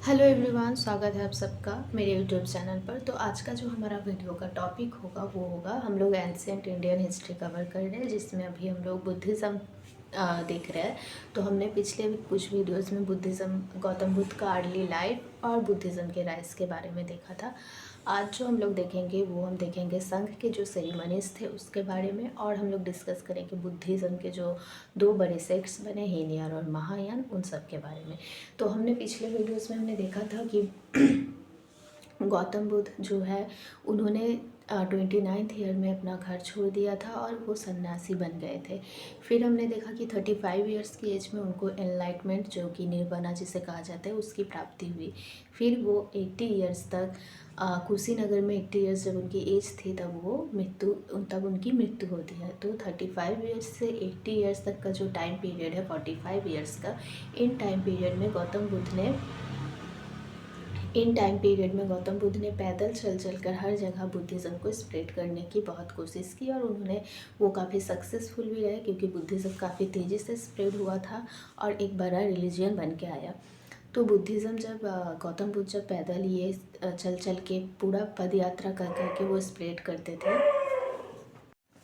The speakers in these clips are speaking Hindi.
हेलो एवरीवन, स्वागत है आप सबका मेरे यूट्यूब चैनल पर। तो आज का जो हमारा वीडियो का टॉपिक होगा वो होगा, हम लोग एंशिएंट इंडियन हिस्ट्री कवर कर रहे हैं, जिसमें अभी हम लोग बुद्धिज़्म देख रहे हैं। तो हमने पिछले कुछ वीडियोस में बुद्धिज़्म, गौतम बुद्ध का अर्ली लाइफ और बुद्धिज़्म के राइज के बारे में देखा था। आज जो हम लोग देखेंगे वो हम देखेंगे संघ के जो सेरेमनीज थे उसके बारे में, और हम लोग डिस्कस करेंगे बुद्धिज़्म के जो दो बड़े सेक्ट्स बने, हीनयान और महायान, उन सब के बारे में। तो हमने पिछले वीडियोस में हमने देखा था कि गौतम बुद्ध जो है उन्होंने 29th ईयर में अपना घर छोड़ दिया था और वो सन्यासी बन गए थे। फिर हमने देखा कि 35 ईयर्स की एज में उनको एनलाइटमेंट, जो कि निर्वाणा जिसे कहा जाता है, उसकी प्राप्ति हुई। फिर वो 80 ईयर्स तक कुशीनगर में 80 ईयर्स जब उनकी एज थी तब उनकी मृत्यु होती है। तो 35 ईयर्स से 80 ईयर्स तक का जो टाइम पीरियड है, 45 ईयर्स का, इन टाइम पीरियड में गौतम बुद्ध ने पैदल चल कर हर जगह बुद्धिज़्म को स्प्रेड करने की बहुत कोशिश की, और वो काफ़ी सक्सेसफुल भी रहे, क्योंकि बुद्धिज़्म काफ़ी तेज़ी से स्प्रेड हुआ था और एक बड़ा रिलीजियन बन के आया। तो बुद्धिज़्म जब गौतम बुद्ध जब पैदल ये चल के पूरा पद यात्रा कर के वो स्प्रेड करते थे,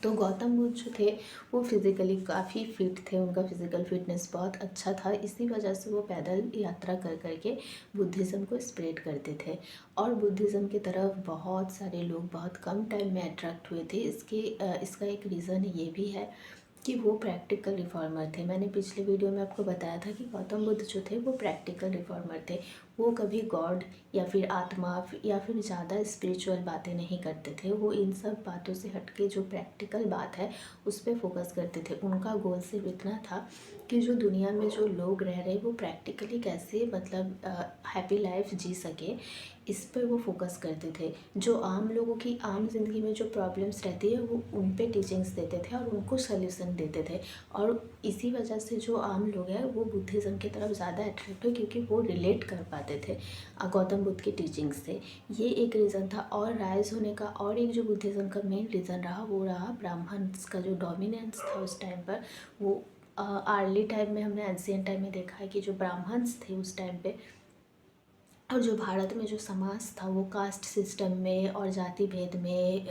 तो गौतम बुद्ध जो थे वो फिज़िकली काफ़ी फिट थे, उनका फिज़िकल फिटनेस बहुत अच्छा था। इसी वजह से वो पैदल यात्रा कर के बुद्धिज़्म को स्प्रेड करते थे, और बुद्धिज़्म की तरफ बहुत सारे लोग बहुत कम टाइम में अट्रैक्ट हुए थे। इसका एक रीज़न ये भी है कि वो प्रैक्टिकल रिफॉर्मर थे। मैंने पिछले वीडियो में आपको बताया था कि गौतम बुद्ध जो थे वो प्रैक्टिकल रिफॉर्मर थे। वो कभी गॉड या फिर आत्मा या फिर ज़्यादा स्पिरिचुअल बातें नहीं करते थे। वो इन सब बातों से हटके जो प्रैक्टिकल बात है उस पर फोकस करते थे। उनका गोल सिर्फ इतना था कि जो दुनिया में जो लोग रह रहे वो प्रैक्टिकली कैसे हैप्पी लाइफ जी सके, इस पर वो फोकस करते थे। जो आम लोगों की आम जिंदगी में जो प्रॉब्लम्स रहती है वो उन पे टीचिंग्स देते थे और उनको सल्यूशन देते थे, और इसी वजह से जो आम लोग हैं वो बुद्धिज़्म की तरफ ज़्यादा अट्रैक्ट हुए, क्योंकि वो रिलेट कर पाते थे गौतम बुद्ध की टीचिंग्स से। ये एक रीज़न था। और राइज होने का और एक जो बुद्धिज़्म का मेन रीज़न रहा वो रहा ब्राह्मण्स का जो डोमिनेंस था उस टाइम पर। वो अर्ली टाइम में हमने एंशिएंट टाइम में देखा है कि जो ब्राह्मण्स थे उस टाइम पे, और जो भारत में जो समाज था वो कास्ट सिस्टम में और जाति भेद में,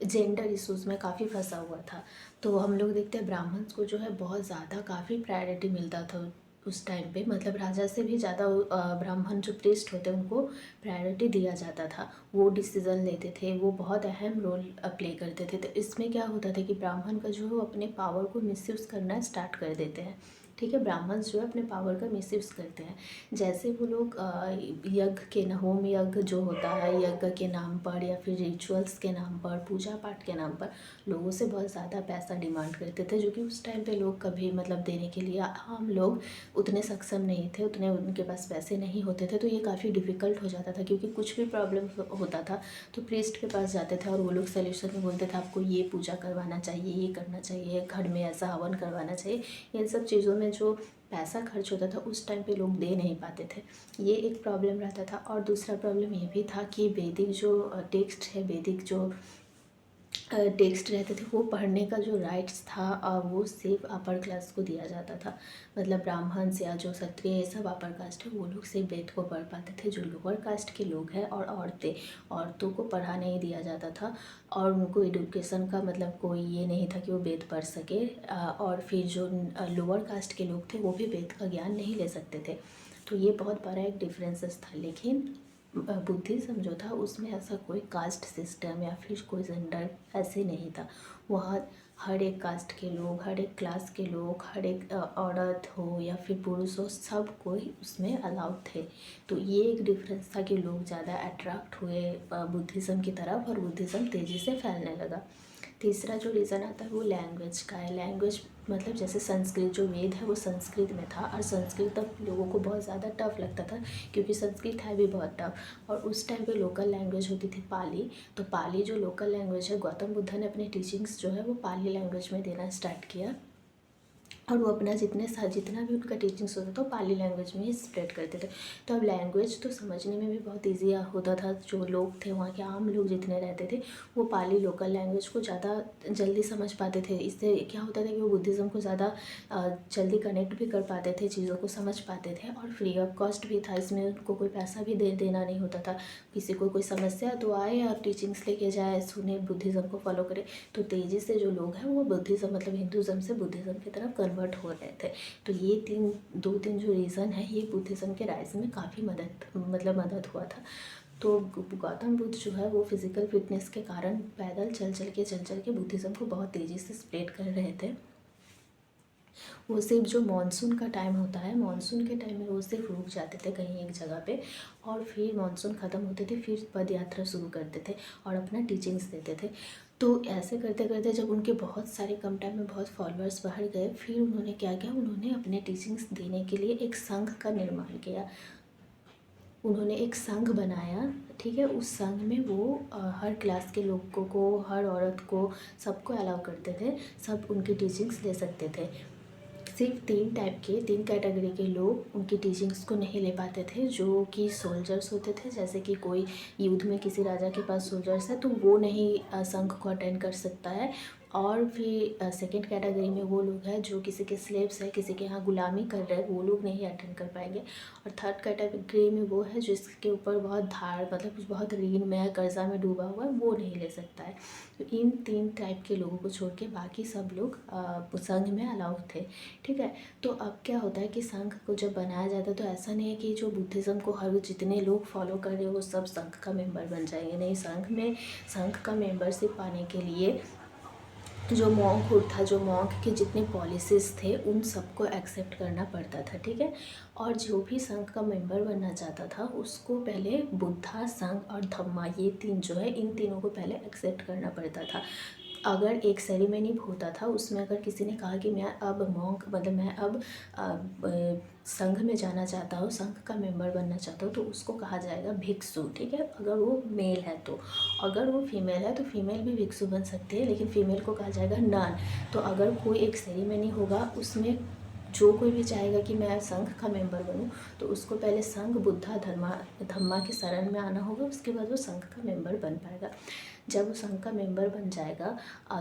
जेंडर इश्यूज़ में काफ़ी फंसा हुआ था। तो हम लोग देखते हैं ब्राह्मण्स को जो है बहुत ज़्यादा काफ़ी प्रायोरिटी मिलता था उस टाइम पे। मतलब राजा से भी ज़्यादा ब्राह्मण जो प्रीस्ट होते हैं उनको प्रायोरिटी दिया जाता था। वो डिसीज़न लेते थे, वो बहुत अहम रोल प्ले करते थे। तो इसमें क्या होता था कि ब्राह्मण का जो है वो अपने पावर को मिसयूज़ करना स्टार्ट कर देते हैं। ठीक है, ब्राह्मण्स जो है अपने पावर का मिसयूज़ करते हैं। जैसे वो लोग यज्ञ के होम यज्ञ जो होता है, यज्ञ के नाम पर या फिर रिचुअल्स के नाम पर, पूजा पाठ के नाम पर लोगों से बहुत ज़्यादा पैसा डिमांड करते थे, जो कि उस टाइम पे लोग कभी देने के लिए आम लोग उतने सक्षम नहीं थे, उतने उनके पास पैसे नहीं होते थे। तो ये काफ़ी डिफ़िकल्ट हो जाता था, क्योंकि कुछ भी प्रॉब्लम होता था तो प्रीस्ट के पास जाते थे और वो लोग सोल्यूशन में बोलते थे आपको ये पूजा करवाना चाहिए, ये करना चाहिए, घर में ऐसा हवन करवाना चाहिए। इन सब चीज़ों में जो पैसा खर्च होता था उस टाइम पे लोग दे नहीं पाते थे। ये एक प्रॉब्लम रहता था। और दूसरा प्रॉब्लम ये भी था कि वैदिक जो टेक्स्ट है, वैदिक जो टेक्स्ट रहते थे वो पढ़ने का जो राइट्स था वो सिर्फ अपर क्लास को दिया जाता था। मतलब ब्राह्मण्स या जो क्षत्रिय ये सब अपर कास्ट है वो लोग सिर्फ वेद को पढ़ पाते थे। जो लोअर कास्ट के लोग हैं और औरतों को पढ़ा नहीं दिया जाता था, और उनको एडुकेशन का कोई ये नहीं था कि वो वेद पढ़ सके। और फिर जो लोअर कास्ट के लोग थे वो भी वेद का ज्ञान नहीं ले सकते थे। तो ये बहुत बड़ा एक डिफरेंसेस था। लेकिन बुद्धिज़्म जो था उसमें ऐसा कोई कास्ट सिस्टम या फिर कोई जेंडर ऐसे नहीं था। वहाँ हर एक कास्ट के लोग, हर एक क्लास के लोग, हर एक औरत हो या फिर पुरुष हो, सब कोई उसमें अलाउड थे। तो ये एक डिफरेंस था कि लोग ज़्यादा अट्रैक्ट हुए बुद्धिज़्म की तरफ, और बुद्धिज़्म तेज़ी से फैलने लगा। तीसरा जो रीज़न आता है वो लैंग्वेज का है। लैंग्वेज जैसे संस्कृत, जो वेद है वो संस्कृत में था, और संस्कृत तब लोगों को बहुत ज़्यादा टफ लगता था, क्योंकि संस्कृत है भी बहुत टफ। और उस टाइम पे लोकल लैंग्वेज होती थी पाली। तो पाली जो लोकल लैंग्वेज है, गौतम बुद्ध ने अपने टीचिंग्स जो है वो पाली लैंग्वेज में देना स्टार्ट किया। और वो अपना जितना भी उनका टीचिंग्स होता था वो पाली लैंग्वेज में ही स्प्रेड करते थे। तो अब लैंग्वेज तो समझने में भी बहुत ईजी होता था। जो लोग थे वहाँ के आम लोग जितने रहते थे वो पाली लोकल लैंग्वेज को ज़्यादा जल्दी समझ पाते थे। इससे क्या होता था कि वो बुद्धिज़्म को ज़्यादा जल्दी कनेक्ट भी कर पाते थे, चीज़ों को समझ पाते थे, और फ्री ऑफ कॉस्ट भी था। इसमें उनको कोई पैसा भी देना नहीं होता था। किसी को कोई समस्या तो आए और टीचिंग्स लेके जाए, सुने, बुद्धिज़्म को फॉलो करे, तो तेज़ी से जो लोग हैं वो बुद्धिज़्म मतलब हिंदुज़्म से बुद्धिज़्म की तरफ कन्वर्ट हो रहे थे। तो ये दो तीन जो रीज़न है ये बुद्धिज़्म के राइज में काफ़ी मदद हुआ था। तो गौतम बुद्ध जो है वो फिज़िकल फिटनेस के कारण पैदल चल के बुद्धिज़्म को बहुत तेज़ी से स्प्रेड कर रहे थे। वो सिर्फ जो मानसून का टाइम होता है, मानसून के टाइम में वो सिर्फ रुक जाते थे कहीं एक जगह पे, और फिर मानसून ख़त्म होते थे, फिर पद यात्रा शुरू करते थे और अपना टीचिंग्स देते थे। तो ऐसे करते करते जब उनके बहुत सारे कम टाइम में बहुत फॉलोअर्स बढ़ गए, फिर उन्होंने क्या किया, उन्होंने अपने टीचिंग्स देने के लिए एक संघ का निर्माण किया। उन्होंने एक संघ बनाया, ठीक है। उस संघ में वो हर क्लास के लोगों को, हर औरत को, सबको अलाउ करते थे, सब उनकी टीचिंग्स ले सकते थे। सिर्फ तीन कैटेगरी के लोग उनकी टीचिंग्स को नहीं ले पाते थे, जो कि सोल्जर्स होते थे। जैसे कि कोई युद्ध में किसी राजा के पास सोल्जर्स है तो वो नहीं संघ को अटेंड कर सकता है। और फिर सेकंड कैटेगरी में वो लोग हैं जो किसी के स्लेव्स हैं, किसी के यहाँ गुलामी कर रहे हैं, वो लोग नहीं अटेंड कर पाएंगे। और थर्ड कैटेगरी में वो है जिसके ऊपर बहुत बहुत ऋण में, कर्जा में डूबा हुआ है, वो नहीं ले सकता है। तो इन तीन टाइप के लोगों को छोड़ के बाकी सब लोग संघ में अलाउ थे, ठीक है। तो अब क्या होता है कि संघ को जब बनाया जाता है तो ऐसा नहीं है कि जो बुद्धिज़्म को हर जितने लोग फॉलो कर रहे हैं वो सब संघ का मेंबर बन जाएंगे। नहीं, संघ का मेंबरशिप पाने के लिए जो मॉन्क था, जो मॉन्क के जितने पॉलिसीज़ थे उन सबको एक्सेप्ट करना पड़ता था, ठीक है। और जो भी संघ का मेंबर बनना चाहता था उसको पहले बुद्धा, संघ और धम्मा, ये तीन जो है, इन तीनों को पहले एक्सेप्ट करना पड़ता था। अगर एक सेरेमनी होता था उसमें अगर किसी ने कहा कि मैं अब मॉन्क मैं अब संघ में जाना चाहता हूँ, संघ का मेंबर बनना चाहता हूँ, तो उसको कहा जाएगा भिक्षु, ठीक है। अगर वो मेल है तो, अगर वो फीमेल है तो फीमेल भी भिक्षु बन सकती है, लेकिन फीमेल को कहा जाएगा नन। तो अगर कोई एक सेरेमनी होगा उसमें जो कोई भी चाहेगा कि मैं संघ का मेंबर बनूं, तो उसको पहले संघ, बुद्धा, धम्मा के शरण में आना होगा, उसके बाद वो संघ का मेंबर बन पाएगा। जब वो संघ का मेंबर बन जाएगा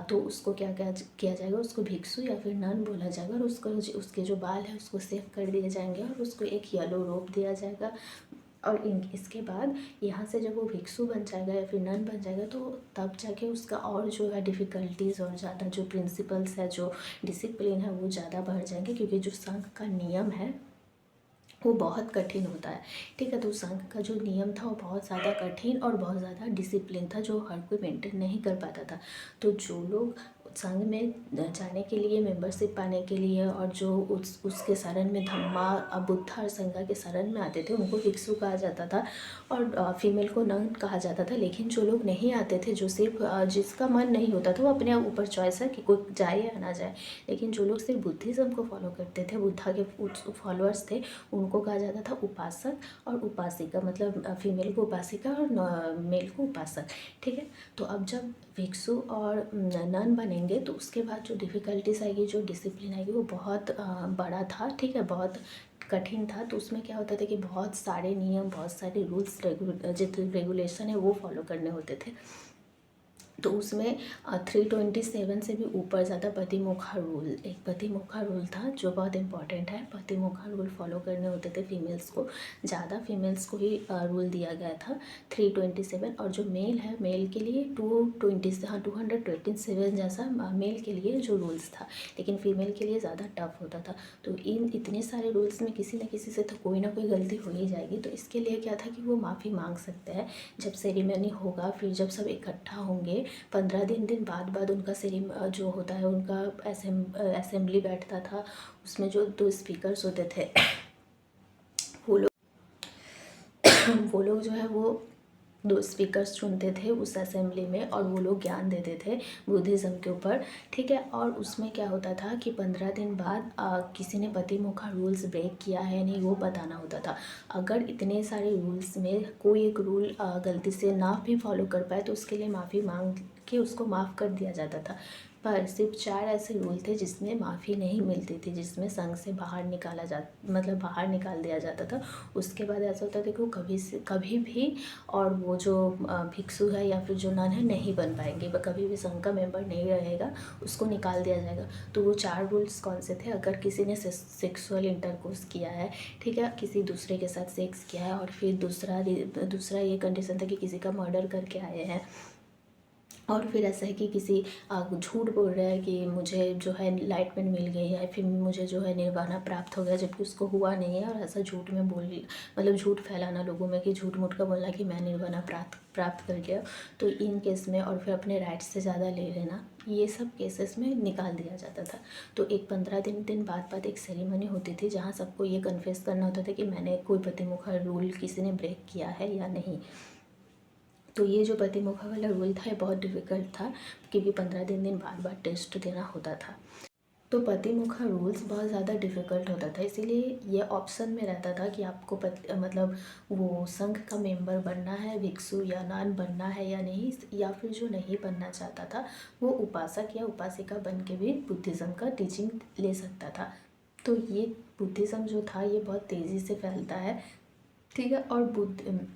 तो उसको क्या किया जाएगा, उसको भिक्षु या फिर नन बोला जाएगा, और उसके जो बाल है उसको सेव कर दिए जाएंगे और उसको एक येलो रोब दिया जाएगा। और इसके बाद यहाँ से जब वो भिक्षु बन जाएगा या फिर नन बन जाएगा तो तब जाके उसका और जो है डिफ़िकल्टीज़ और ज़्यादा जो प्रिंसिपल्स है, जो डिसिप्लिन है, वो ज़्यादा बढ़ जाएंगे, क्योंकि जो संघ का नियम है वो बहुत कठिन होता है, ठीक है। तो संघ का जो नियम था वो बहुत ज़्यादा कठिन और बहुत ज़्यादा डिसिप्लिन था, जो हर कोई मेंटेन नहीं कर पाता था। तो जो लोग संघ में जाने के लिए, मेंबरशिप पाने के लिए, और जो उसके शरण में धम्मा, बुद्धा और संघा के शरण में आते थे उनको भिक्षु कहा जाता था, और फीमेल को नन कहा जाता था। लेकिन जो लोग नहीं आते थे, जो सिर्फ जिसका मन नहीं होता था, वो अपने ऊपर चॉइस है कि कोई जाए या ना जाए, लेकिन जो लोग सिर्फ बुद्धिज़्म को फॉलो करते थे, बुद्धा के फॉलोअर्स थे, उनको कहा जाता था उपासक और उपासिका, मतलब फीमेल को उपासिका और मेल को उपासक, ठीक है। तो अब जब भिक्षु और नन बनेंगे तो उसके बाद जो डिफ़िकल्टीज आएगी, जो डिसिप्लिन आएगी, वो बहुत बड़ा था, ठीक है, बहुत कठिन था। तो उसमें क्या होता था कि बहुत सारे नियम, बहुत सारे रूल्स जितने रेगुलेशन है वो फॉलो करने होते थे। तो उसमें 327 से भी ऊपर ज़्यादा पतिमुखा रूल, एक पतिमुखा रूल था जो बहुत इंपॉर्टेंट है। पतिमुखा रूल फॉलो करने होते थे फीमेल्स को, ज़्यादा फीमेल्स को ही रूल दिया गया था 327। और जो मेल है, मेल के लिए 227 जैसा मेल के लिए जो रूल्स था, लेकिन फीमेल के लिए ज़्यादा टफ होता था। तो इन इतने सारे रूल्स में किसी न किसी से तो कोई ना कोई गलती हो ही जाएगी। तो इसके लिए क्या था कि वो माफ़ी मांग सकते हैं जब सेरेमनी होगा, फिर जब सब इकट्ठा होंगे 15 दिन बाद उनका जो होता है, उनका असेंबली बैठता था, उसमें जो 2 स्पीकर्स होते थे वो लोग जो है वो 2 स्पीकर्स चुनते थे उस असेंबली में, और वो लोग ज्ञान देते थे बुद्धिज़्म के ऊपर, ठीक है। और उसमें क्या होता था कि 15 दिन बाद किसी ने पतिमुखा रूल्स ब्रेक किया है नहीं, वो बताना होता था। अगर इतने सारे रूल्स में कोई एक रूल गलती से ना भी फॉलो कर पाए तो उसके लिए माफ़ी मांग के उसको माफ़ कर दिया जाता था। पर सिर्फ 4 ऐसे रूल थे जिसमें माफ़ी नहीं मिलती थी, जिसमें संघ से बाहर निकाला जा मतलब बाहर निकाल दिया जाता था। उसके बाद ऐसा होता था कि वो कभी भी और वो जो भिक्षु है या फिर जो नन है नहीं बन पाएंगे, वह कभी भी संघ का मेंबर नहीं रहेगा, उसको निकाल दिया जाएगा। तो वो 4 रूल्स कौन से थे? अगर किसी ने सेक्सुअल इंटरकोर्स किया है, ठीक है, किसी दूसरे के साथ सेक्स किया है, और फिर दूसरा ये कंडीशन था कि किसी का मर्डर करके आए हैं, और फिर ऐसा है कि किसी झूठ बोल रहा है कि मुझे जो है लाइटमेंट मिल गई है, फिर मुझे जो है निर्वाणा प्राप्त हो गया, जबकि उसको हुआ नहीं है, और ऐसा झूठ में मतलब झूठ फैलाना लोगों में कि झूठ मूठ का बोलना कि मैं निर्वाणा प्राप्त कर गया, तो इन केस में, और फिर अपने राइट्स से ज़्यादा ले लेना, ये सब केसेस में निकाल दिया जाता था। तो एक 15 दिन बाद एक सेरेमनी होती थी जहाँ सबको ये कन्फेस करना होता था कि मैंने कोई पतिमुखा रूल किसी ने ब्रेक किया है या नहीं। तो ये जो पतिमुखा वाला रूल था ये बहुत डिफ़िकल्ट था, क्योंकि 15 दिन बार टेस्ट देना होता था। तो पतिमुखा रूल्स बहुत ज़्यादा डिफ़िकल्ट होता था, इसीलिए ये ऑप्शन में रहता था कि आपको मतलब वो संघ का मेंबर बनना है, भिक्षु या नन बनना है या नहीं, या फिर जो नहीं बनना चाहता था वो उपासक या उपासिका बन के भी बुद्धिज़्म का टीचिंग ले सकता था। तो ये बुद्धिज़्म जो था ये बहुत तेज़ी से फैलता है, ठीक है। और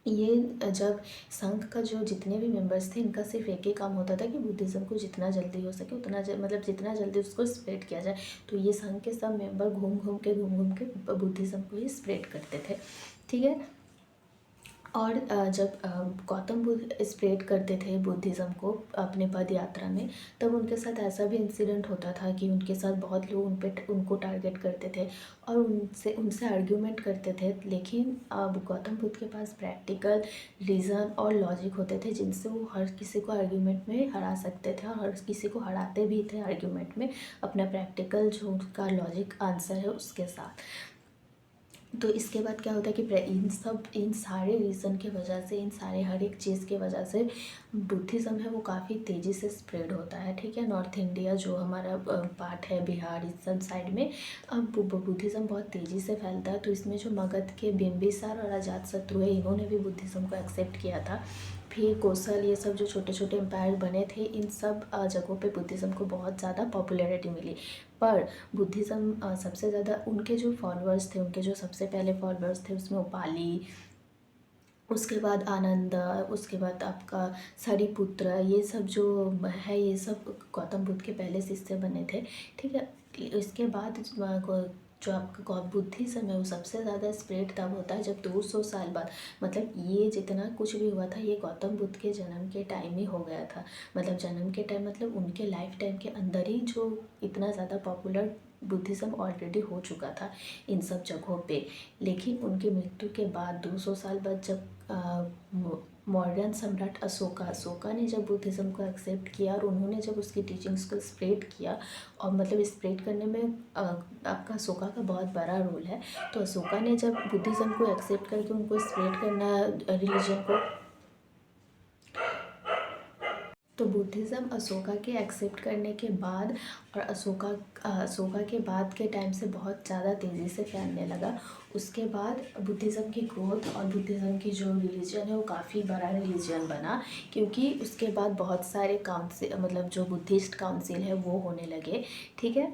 ये जब संघ का जो जितने भी मेंबर्स थे, इनका सिर्फ एक ही काम होता था कि बुद्धिज़्म को जितना जल्दी हो सके उतना मतलब जितना जल्दी उसको स्प्रेड किया जाए। तो ये संघ के सब मेंबर घूम घूम के बुद्धिज़्म को ही स्प्रेड करते थे, ठीक है। और जब गौतम बुद्ध स्प्रेड करते थे बुद्धिज़्म को अपने पद यात्रा में, तब उनके साथ ऐसा भी इंसिडेंट होता था कि उनके साथ बहुत लोग उनको टारगेट करते थे और उनसे आर्ग्यूमेंट करते थे। लेकिन अब गौतम बुद्ध के पास प्रैक्टिकल रीज़न और लॉजिक होते थे जिनसे वो हर किसी को आर्ग्यूमेंट में हरा सकते थे, और हर किसी को हराते भी थे आर्ग्यूमेंट में, अपना प्रैक्टिकल जो उनका लॉजिक आंसर है उसके साथ। तो इसके बाद क्या होता है कि इन सारे रीज़न की वजह से, इन सारे हर एक चीज़ की वजह से बुद्धिज़्म है वो काफ़ी तेज़ी से स्प्रेड होता है, ठीक है। नॉर्थ इंडिया जो हमारा पार्ट है, बिहार, इस सब साइड में अब बुद्धिज़्म बहुत तेज़ी से फैलता है। तो इसमें जो मगध के बिंबिसार और अजातशत्रु है, इन्होंने भी बुद्धिज़्म को एक्सेप्ट किया था। फिर कौशल, ये सब जो छोटे छोटे एम्पायर बने थे, इन सब जगहों पे बुद्धिज़्म को बहुत ज़्यादा पॉपुलैरिटी मिली। पर बुद्धिज़्म सबसे ज़्यादा उनके जो फॉलोअर्स थे, उनके जो सबसे पहले फॉलोअर्स थे उसमें उपाली, उसके बाद आनंद, उसके बाद आपका सरिपुत्र, ये सब जो है ये सब गौतम बुद्ध के पहले शिष्य बने थे, ठीक है। इसके बाद जो आपका बुद्धिज़्म है वो सबसे ज़्यादा स्प्रेड तब होता है जब 200 साल बाद, मतलब ये जितना कुछ भी हुआ था ये गौतम बुद्ध के जन्म के टाइम ही हो गया था। मतलब जन्म के टाइम मतलब उनके लाइफ टाइम के अंदर ही जो इतना ज़्यादा पॉपुलर बुद्धिज़्म ऑलरेडी हो चुका था इन सब जगहों पे। लेकिन उनकी मृत्यु के बाद 200 साल बाद जब मौर्यन सम्राट अशोका ने जब बुद्धिज़्म को एक्सेप्ट किया और उन्होंने जब उसकी टीचिंग्स को स्प्रेड किया, और मतलब स्प्रेड करने में आपका अशोका का बहुत बड़ा रोल है। तो अशोका ने जब बुद्धिज़्म को एक्सेप्ट करके उनको स्प्रेड करना रिलीजन को, तो बुद्धिज़्म अशोका के एक्सेप्ट करने के बाद और अशोका के बाद के टाइम से बहुत ज़्यादा तेज़ी से फैलने लगा। उसके बाद बुद्धिज़्म की ग्रोथ और बुद्धिज़्म की जो रिलीजन है वो काफ़ी बड़ा रिलीजन बना, क्योंकि उसके बाद बहुत सारे काउंसिल, मतलब जो बुद्धिस्ट काउंसिल है वो होने लगे, ठीक है।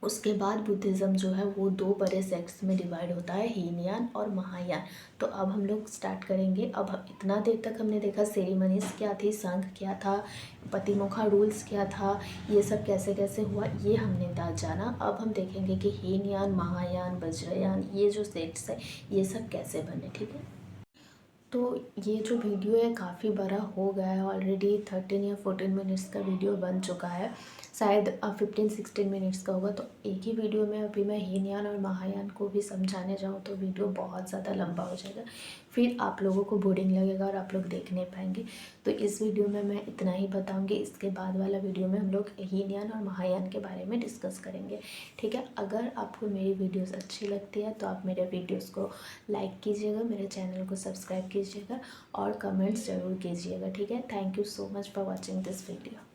उसके बाद बुद्धिज़्म जो है वो 2 बड़े सेक्ट्स में डिवाइड होता है, हीनयान और महायान। तो अब हम लोग स्टार्ट करेंगे। अब इतना देर तक हमने देखा सेरेमनीज़ क्या थी, संघ क्या था, पतिमुखा रूल्स क्या था, ये सब कैसे कैसे हुआ, ये हमने जाना। अब हम देखेंगे कि हीनयान, महायान, वज्रयान, ये जो सेक्ट्स है ये सब कैसे बने, ठीक है। तो ये जो वीडियो है काफ़ी बड़ा हो गया है, ऑलरेडी 13 या 14 मिनट्स का वीडियो बन चुका है, शायद 15-16 मिनट्स का होगा। तो एक ही वीडियो में अभी मैं हीनयान और महायान को भी समझाने जाऊँ तो वीडियो बहुत ज़्यादा लंबा हो जाएगा, फिर आप लोगों को बोरिंग लगेगा और आप लोग देख नहीं पाएंगे। तो इस वीडियो में मैं इतना ही बताऊँगी। इसके बाद वाला वीडियो में हम लोग हीनयान और महायान के बारे में डिस्कस करेंगे, ठीक है। अगर आपको मेरी वीडियोज़ अच्छी लगती है तो आप मेरे वीडियोज़ को लाइक कीजिएगा, मेरे चैनल को सब्सक्राइब कीजिएगा और कमेंट्स ज़रूर कीजिएगा, ठीक है। Thank you so much for watching this video.